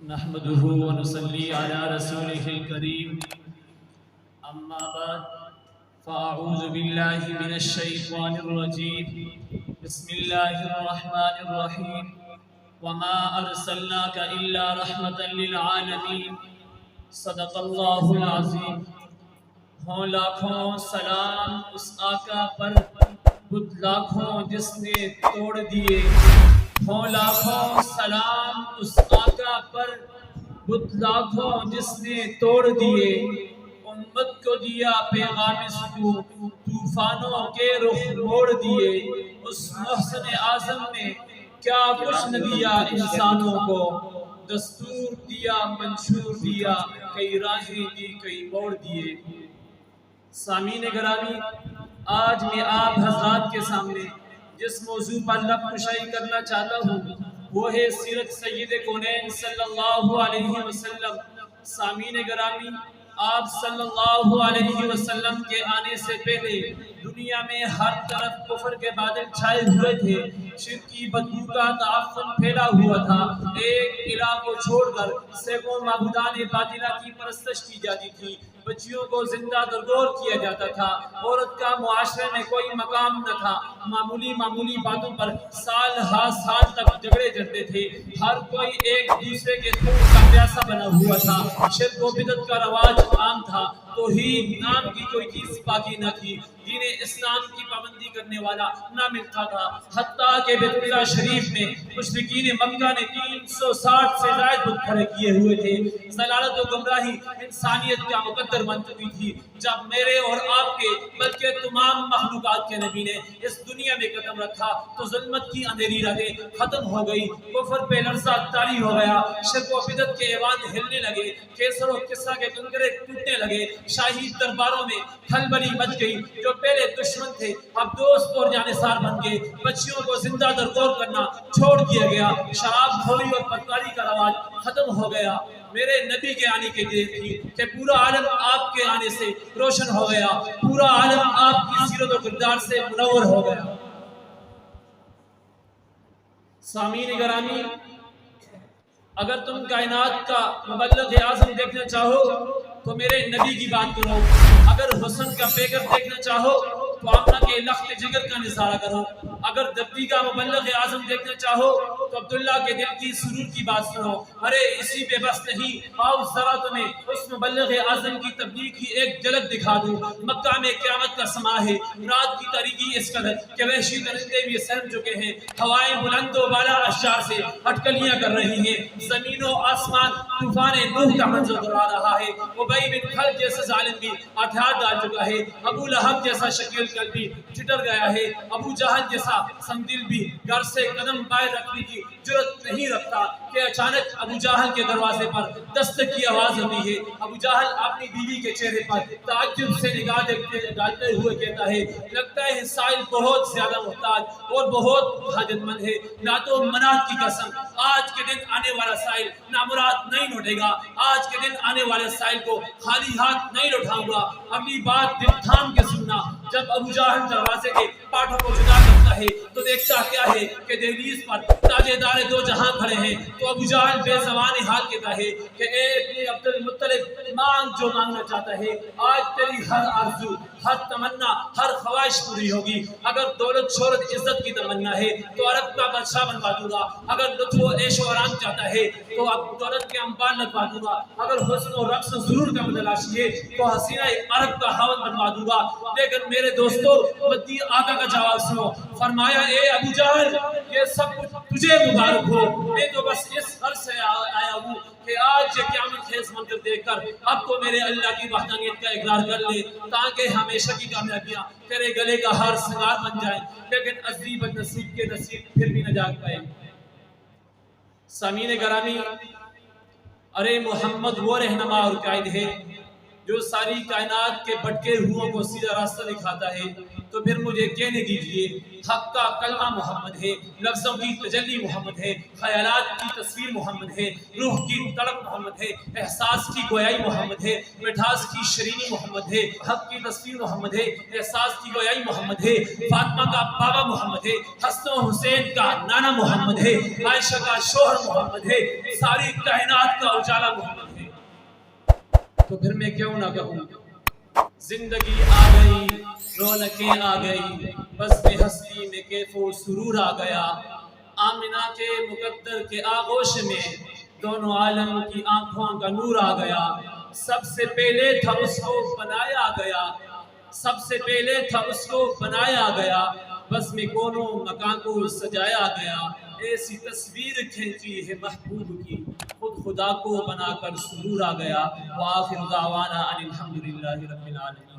نحمده ونصلي على رسوله الكريم أما بعد فأعوذ بالله من الشيطان الرجيم بسم الله الرحمن الرحيم وما أرسلناك إلا رحمة للعالمين صدق الله العظيم. ہوں لاکھوں سلام اس آقا پر بت لاکھوں جس نے توڑ دیے. ہوں لاکھوں سلام اس آقا پر بت لاکھوں جس نے توڑ دیے. امت کو دیا پیغام سکون طوفانوں کے رخ موڑ دیے. اس محسن اعظم نے کیا کچھ نہ دیا انسانوں کو، دستور دیا منشور دیا، کئی راہیں دی کئی موڑ دیے. سامعین گرامی، آج میں آپ حضرات کے سامنے جس موضوع پر لب کشائی کرنا چاہتا ہوں وہ ہے سیرت سید کونین صلی اللہ علیہ وسلم. سامعین گرامی، آپ صلی اللہ علیہ وسلم کے آنے سے پہلے دنیا میں ہر طرف کفر کے بادل چھائے ہوئے تھے. شرک کی بدبو کا تعفن پھیلا ہوا تھا. ایک الہ کو چھوڑ کر سینکڑوں معبودان باطلہ کی پرستش کی جاتی تھی. بچیوں کو زندہ دردور کیا جاتا تھا. عورت کا معاشرے میں کوئی مقام نہ تھا. معمولی باتوں پر سال ہا سال تک جھگڑے جڑتے تھے. ہر کوئی ایک دوسرے کے خون کا پیاسا بنا ہوا تھا. شرک و بدعت کا رواج عام تھا. توحید نام کی کوئی چیز باقی نہ تھی. دین اسلام کی پابندی کرنے والا نہ ملتا تھا. حتیٰ کہ بیت اللہ شریف میں مشرکین مکہ نے 360 سے زائد بت کھڑے کیے ہوئے تھے. ضلالت و گمراہی انسانیت کا مقدر بن چکی تھی. جب میرے اور آپ کے بلکہ تمام مخلوقات کے نبی نے اس دنیا میں قدم رکھا تو ظلمت کی اندھیری راتیں ختم ہو گئی. کفر پہ لرزہ طاری ہو گیا. شرک و بدعت کے ایوان ہلنے لگے. کیسر و قصہ کے کنکرے ٹوٹنے لگے. شاہی درباروں میں کھلبلی مچ گئی. جو پہلے دشمن تھے اب دوست اور جانثار بن گئے. بچیوں کو زندہ دردور کرنا چھوڑ دیا گیا. شراب خوری اور بدکاری کا رواج ختم ہو گیا. میرے نبی کے آنے کی دیر تھی کہ پورا عالم آپ کے آنے سے روشن ہو گیا. پورا عالم آپ کی سیرت و کردار سے منور ہو گیا. سامعین گرامی، اگر تم کائنات کا مبلغ اعظم دیکھنا چاہو تو میرے نبی کی بات کرو. اگر حسن کا پیکر دیکھنا چاہو تو آمنہ کے لخت جگر کا نظارہ کرو. اگر دردی کا مبلغ اعظم دیکھنا چاہو تو عبداللہ کے دل کی سرور کی بات سنو. ارے اسی بے بس نہیں، آؤ ذرا تمہیں اس مبلغ اعظم کی تبلیغ کی ایک جھلک دکھا دوں. مکہ میں قیامت کا سما ہے. رات کی تاریکی اس قدر کہ وحشی درندے بھی سہم چکے ہیں. ہوائیں بلند و بالا اشجار سے اٹکلیاں کر رہی ہیں. زمین و آسمان طوفان نوح کا منظر دہرا رہا ہے. ابی بن خلف جیسا ظالم بھی ہتھیار ڈال چکا ہے. ابو لہب جیسا شکیل قلب بھی چٹر گیا ہے. ابو جہل جیسا سنگدل بھی گھر سے قدم باہر رکھنے کی جرت نہیں رکھتا کہ اچانک ابو جہل کے دروازے پر دستک کی آواز ہوتی ہے. ابو جہل اپنی بیوی کے چہرے پر تعجب سے نگاہ ڈالتے ہوئے کہتا ہے، لگتا ہے سائل بہت زیادہ محتاج اور بہت حاجت مند ہے. لات و منات کی قسم، آج کے دن آنے والا سائل نامراد نہیں لوٹے گا. آج کے دن آنے والے سائل کو خالی ہاتھ نہیں لوٹاؤں گا. اگلی بات دل تھام کے سننا. جب ابو جہل دروازے کے پاٹھوں کو جدا کرتا ہے تو دیکھتا کیا ہے کہ دہلیز پر تاجدار دو جہاں کھڑے ہیں. تو ابو جہل بے زبان حال کہتا ہے کہ اے ابن عبد المطلب، مانگ جو مانگنا چاہتا ہے. آج تیری ہر آرزو، ہر تمنا، ہر خواہش پوری ہوگی. اگر دولت شہرت عزت کی تمنا ہے تو عرب کا بادشاہ بنوا دوں گا. اگر لطف و عیش و آرام چاہتا ہے تو اب دولت کے انبار لگوا دوں گا. اگر حسن و رقص و سرور کا متلاشی ہے تو حسینہ عرب کا خاوند بنوا دوں گا. لیکن میرے دوستو، مدی آقا کا جواب سنو. فرمایا، اے ابو جہل، یہ سب کچھ تجھے مبارک ہو. میں تو بس اس غرض سے آیا ہوں کہ آج یہ قیامت خیز منظر دیکھ کر اب تو میرے اللہ کی وحدانیت کا اقرار کر لے تاکہ ہمیشہ کی کامیابیاں تیرے گلے کا ہار سنگار بن جائیں. لیکن عزیز بد نصیب کے نصیب پھر بھی نہ جاگ پائے. سامعین گرامی، ارے محمد وہ رہنما اور قائد ہے جو ساری کائنات کے بھٹکے ہوئوں کو سیدھا راستہ دکھاتا ہے. تو پھر مجھے کہنے دیجئے حق کا کلمہ محمد ہے، لفظوں کی تجلی محمد ہے، خیالات کی تصویر محمد ہے، روح کی تڑپ محمد ہے، احساس کی گویائی محمد ہے، مٹھاس کی شرینی محمد ہے، حق کی تصویر محمد ہے، احساس کی گویائی محمد ہے، فاطمہ کا بابا محمد ہے، حسن و حسین کا نانا محمد ہے، عائشہ کا شوہر محمد ہے، ساری کائنات کا اجالا محمد ہے۔ تو پھر میں کیوں نہ کہوں زندگی آ گئی، رونقیں آ گئی، بس میں ہستی میں کیف و سرور آ گیا، آمنہ کے مقدر کے آغوش میں دونوں عالم کی آنکھوں کا نور آ گیا، سب سے پہلے تھا اس کو بنایا گیا، سب سے پہلے تھا اس کو بنایا گیا، بس میں کونوں مکان کو سجایا گیا، ایسی تصویر کھینچی ہے محبوب کی، خود خدا کو بنا کر سرور آ گیا۔ وآخر دعوانا ان الحمدللہ رب العالمین۔